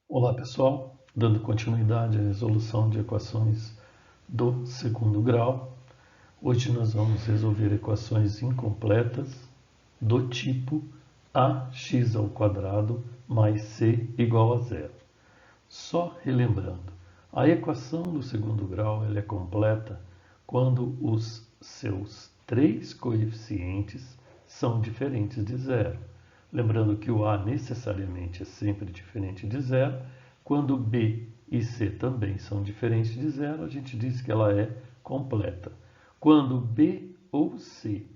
Olá pessoal, dando continuidade à resolução de equações do segundo grau, hoje nós vamos resolver equações incompletas do tipo ax² mais c igual a zero. Só relembrando, a equação do segundo grau ela é completa quando os seus três coeficientes são diferentes de zero. Lembrando que o a necessariamente é sempre diferente de zero. Quando b e c também são diferentes de zero, a gente diz que ela é completa. Quando b ou c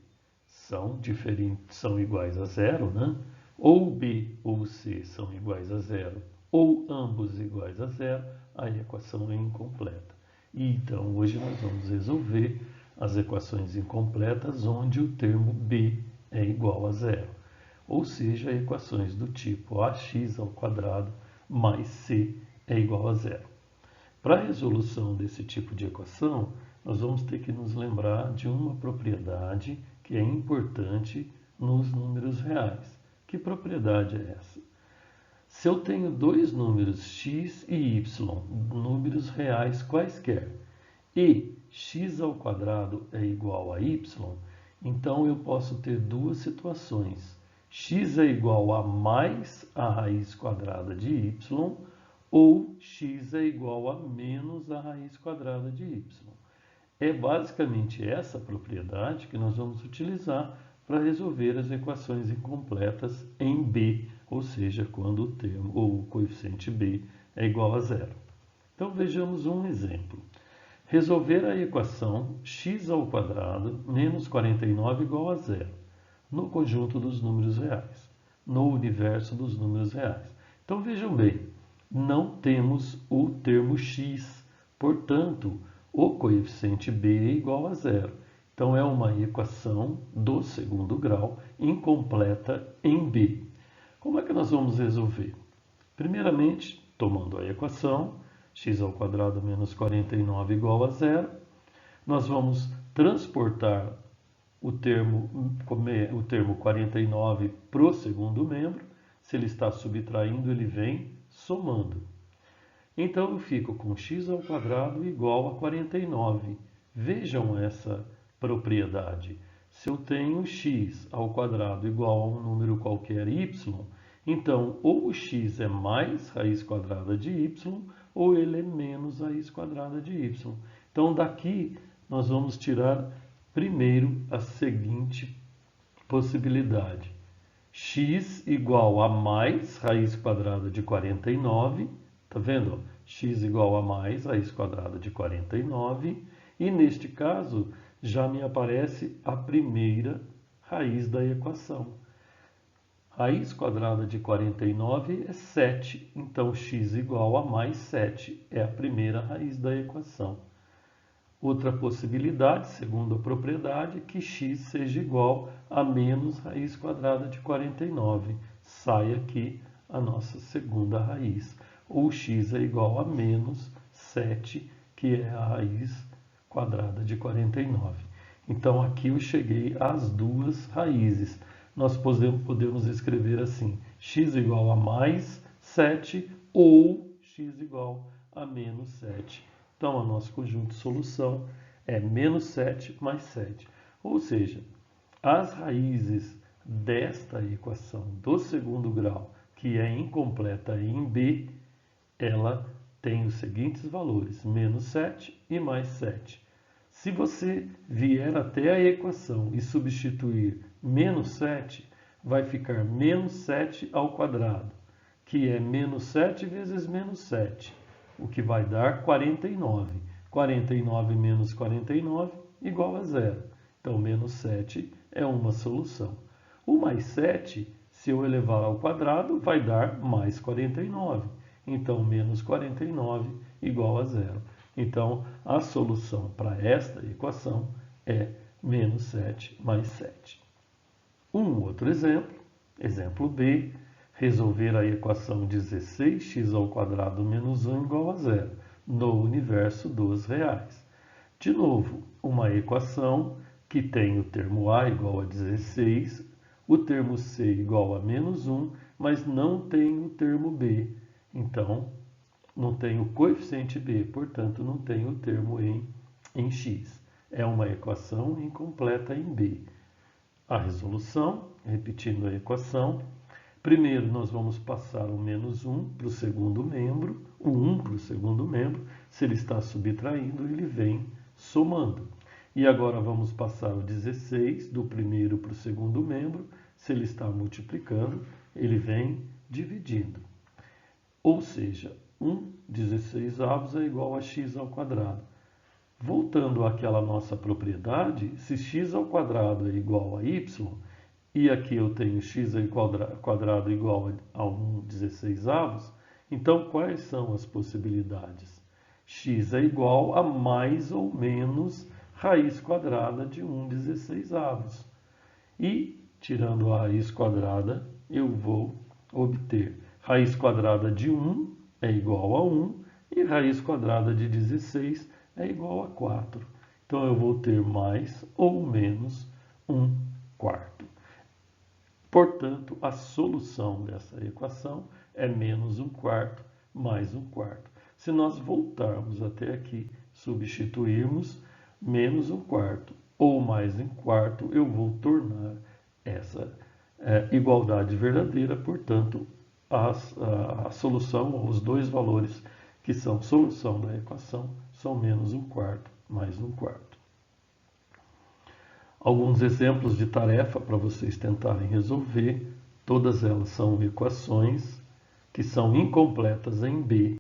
são iguais a zero, né? Ou b ou c são iguais a zero, ou ambos iguais a zero, a equação é incompleta. E então hoje nós vamos resolver as equações incompletas onde o termo b é igual a zero, ou seja, equações do tipo ax² mais c é igual a zero. Para a resolução desse tipo de equação, nós vamos ter que nos lembrar de uma propriedade que é importante nos números reais. Que propriedade é essa? Se eu tenho dois números x e y, números reais quaisquer, e x² é igual a y, então eu posso ter duas situações. X é igual a mais a raiz quadrada de y, ou x é igual a menos a raiz quadrada de y. É basicamente essa propriedade que nós vamos utilizar para resolver as equações incompletas em b, ou seja, quando o termo ou o coeficiente b é igual a zero. Então vejamos um exemplo. Resolver a equação x² menos 49 igual a zero no conjunto dos números reais, no universo dos números reais. Então vejam bem, não temos o termo x, portanto, o coeficiente b é igual a zero. Então é uma equação do segundo grau incompleta em b. Como é que nós vamos resolver? Primeiramente, tomando a equação x² menos 49 igual a zero, nós vamos transportar o termo 49 para o segundo membro. Se ele está subtraindo, ele vem somando. Então eu fico com x² igual a 49. Vejam essa propriedade. Se eu tenho x² igual a um número qualquer y, então ou o x é mais raiz quadrada de y, ou ele é menos raiz quadrada de y. Então daqui nós vamos tirar primeiro a seguinte possibilidade. X igual a mais raiz quadrada de 49, tá vendo? X igual a mais raiz quadrada de 49, e neste caso já me aparece a primeira raiz da equação. Raiz quadrada de 49 é 7, então x igual a mais 7 é a primeira raiz da equação. Outra possibilidade, segundo a propriedade, é que x seja igual a menos raiz quadrada de 49. Sai aqui a nossa segunda raiz. Ou x é igual a menos 7, que é a raiz quadrada de 49. Então aqui eu cheguei às duas raízes. Nós podemos escrever assim, x igual a mais 7 ou x igual a menos 7. Então, o nosso conjunto de solução é menos 7 mais 7. Ou seja, as raízes desta equação do segundo grau, que é incompleta em b, ela tem os seguintes valores, menos 7 e mais 7. Se você vier até a equação e substituir menos 7, vai ficar menos 7 ao quadrado, que é menos 7 vezes menos 7. O que vai dar 49. 49 menos 49 igual a zero. Então, menos 7 é uma solução. O mais 7, se eu elevar ao quadrado, vai dar mais 49. Então, menos 49 igual a zero. Então, a solução para esta equação é menos 7 mais 7. Um outro exemplo, exemplo B, resolver a equação 16x² menos 1 igual a zero, no universo dos reais. De novo, uma equação que tem o termo a igual a 16, o termo c igual a menos 1, mas não tem o termo b. Então, não tem o coeficiente b, portanto, não tem o termo em x. É uma equação incompleta em b. A resolução, repetindo a equação, primeiro nós vamos passar o menos 1 para o segundo membro, o 1 para o segundo membro, se ele está subtraindo, ele vem somando. E agora vamos passar o 16 do primeiro para o segundo membro, se ele está multiplicando, ele vem dividindo. Ou seja, 1/16 é igual a x ao quadrado. Voltando àquela nossa propriedade, se x ao quadrado é igual a y, e aqui eu tenho x ao quadrado igual a 1/16, então quais são as possibilidades? X é igual a mais ou menos raiz quadrada de 1/16. E, tirando a raiz quadrada, eu vou obter raiz quadrada de 1 é igual a 1 e raiz quadrada de 16 é igual a 4. Então, eu vou ter mais ou menos 1/4. Portanto, a solução dessa equação é menos 1/4 mais 1/4. Se nós voltarmos até aqui, substituirmos menos 1/4 ou mais 1/4, eu vou tornar essa igualdade verdadeira, portanto, a solução, os dois valores que são solução da equação, são menos 1/4 mais 1/4. Alguns exemplos de tarefa para vocês tentarem resolver. Todas elas são equações que são incompletas em B.